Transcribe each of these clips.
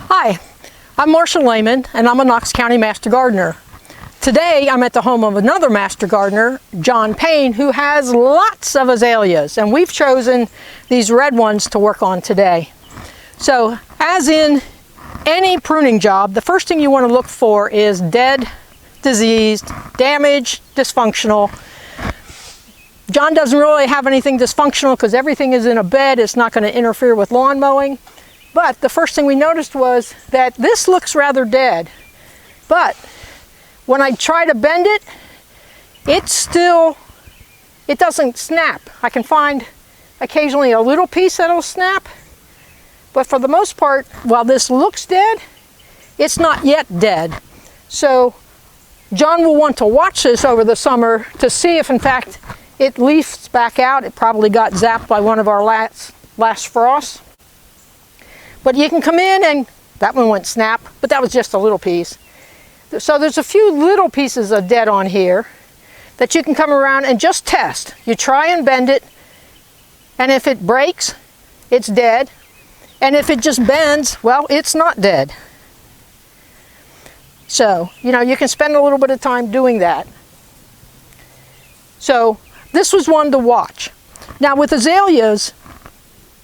Hi, I'm Marcia Lehman and I'm a Knox County Master Gardener. Today I'm at the home of another Master Gardener, John Payne, who has lots of azaleas, and we've chosen these red ones to work on today. So as in any pruning job, the first thing you want to look for is dead, diseased, damaged, dysfunctional. John doesn't really have anything dysfunctional because everything is in a bed. It's not going to interfere with lawn mowing. But the first thing we noticed was that this looks rather dead. But when I try to bend it, it doesn't snap. I can find occasionally a little piece that'll snap. But for the most part, while this looks dead, it's not yet dead. So John will want to watch this over the summer to see if in fact it leafs back out. It probably got zapped by one of our last frosts. But you can come in and that one went snap, but that was just a little piece. So there's a few little pieces of dead on here that you can come around and just test. You try and bend it, and if it breaks, it's dead. And if it just bends, well, it's not dead. So, you can spend a little bit of time doing that. So this was one to watch. Now with azaleas,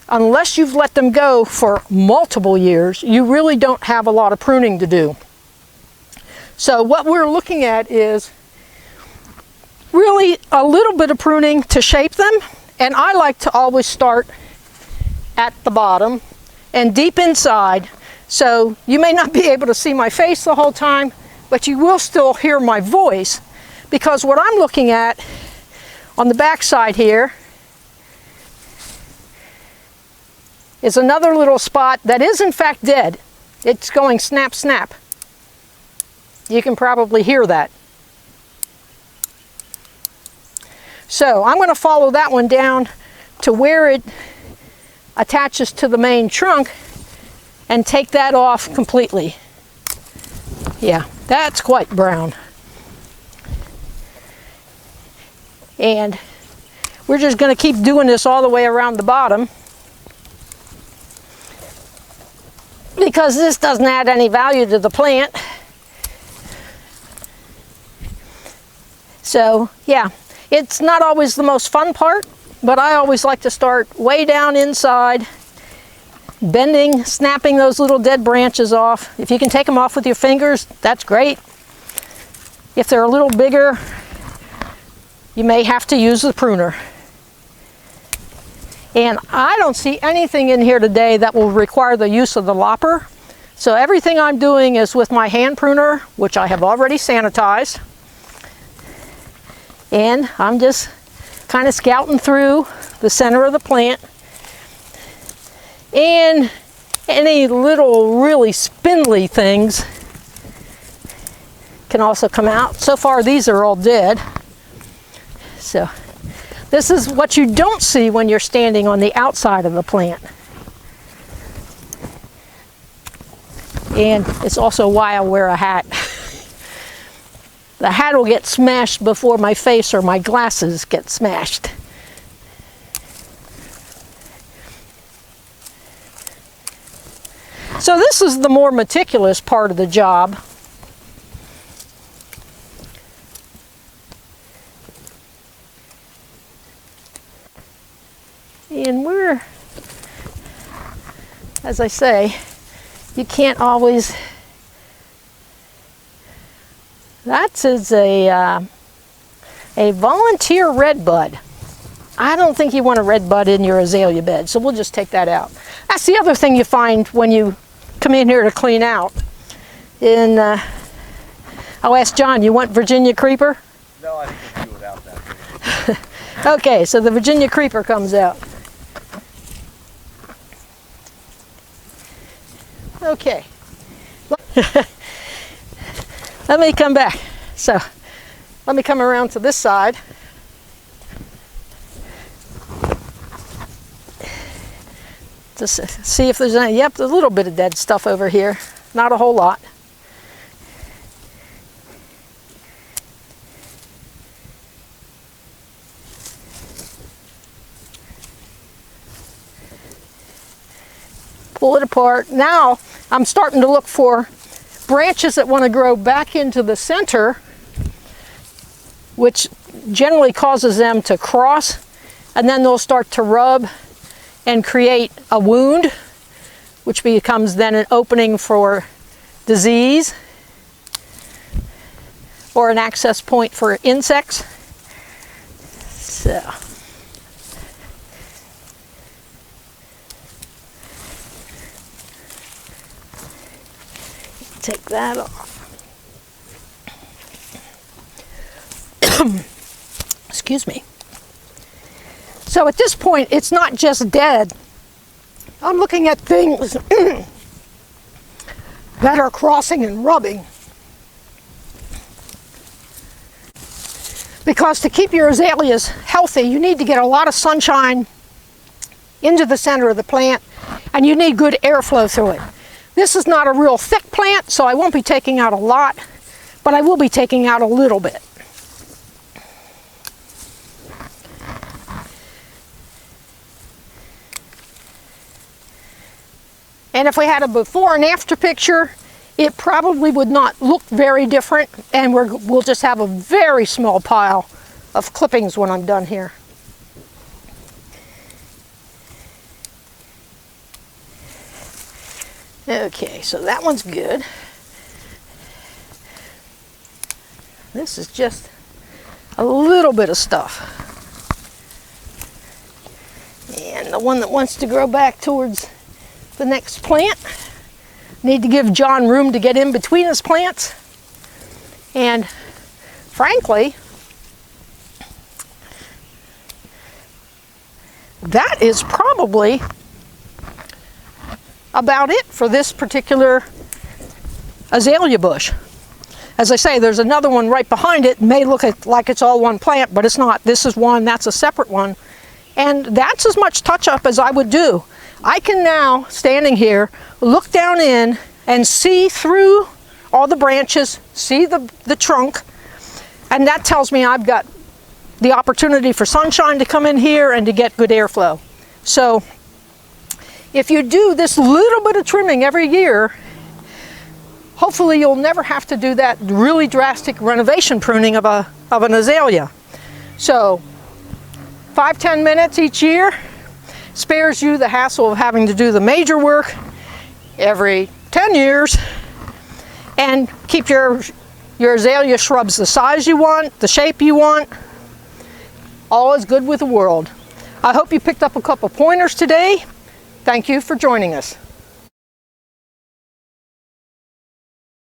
unless you've let them go for multiple years, you really don't have a lot of pruning to do. So what we're looking at is really a little bit of pruning to shape them. And I like to always start at the bottom and deep inside. So you may not be able to see my face the whole time, but you will still hear my voice, because what I'm looking at on the back side here is another little spot that is in fact dead. It's going snap, snap. You can probably hear that. So I'm going to follow that one down to where it attaches to the main trunk and take that off completely. Yeah, that's quite brown. And we're just going to keep doing this all the way around the bottom, because this doesn't add any value to the plant. So yeah, it's not always the most fun part, but I always like to start way down inside, bending, snapping those little dead branches off. If you can take them off with your fingers, that's great. If they're a little bigger, you may have to use the pruner. And I don't see anything in here today that will require the use of the lopper. So everything I'm doing is with my hand pruner, which I have already sanitized. And I'm just kind of scouting through the center of the plant. And any little really spindly things can also come out. So far these are all dead. So this is what you don't see when you're standing on the outside of the plant. And it's also why I wear a hat. The hat will get smashed before my face or my glasses get smashed. So this is the more meticulous part of the job. And as I say, you can't always. That's a volunteer red bud. I don't think you want a red bud in your azalea bed, so we'll just take that out. That's the other thing you find when you come in here to clean out. I'll ask John, you want Virginia creeper? No, I think we can do without that. Okay, so the Virginia creeper comes out. Okay. Let me come back. So let me come around to this side. To see if there's any. Yep, there's a little bit of dead stuff over here. Not a whole lot. Pull it apart. Now I'm starting to look for branches that want to grow back into the center, which generally causes them to cross, and then they'll start to rub and create a wound, which becomes then an opening for disease or an access point for insects. So take that off. Excuse me. So at this point, it's not just dead. I'm looking at things that are crossing and rubbing. Because to keep your azaleas healthy, you need to get a lot of sunshine into the center of the plant, and you need good airflow through it. This is not a real thick plant, so I won't be taking out a lot, but I will be taking out a little bit. And if we had a before and after picture, it probably would not look very different, and we'll just have a very small pile of clippings when I'm done here. Okay, so that one's good. This is just a little bit of stuff. And the one that wants to grow back towards the next plant, need to give John room to get in between his plants. And frankly, that is probably about it for this particular azalea bush. As I say, there's another one right behind it. It may look like it's all one plant, but it's not. This is one, that's a separate one. And that's as much touch-up as I would do. I can now, standing here, look down in and see through all the branches, see the trunk, and that tells me I've got the opportunity for sunshine to come in here and to get good airflow. So if you do this little bit of trimming every year, hopefully you'll never have to do that really drastic renovation pruning of an azalea. So 5-10 minutes each year spares you the hassle of having to do the major work every 10 years, and keep your azalea shrubs the size you want, the shape you want. All is good with the world. I hope you picked up a couple pointers today. Thank you for joining us.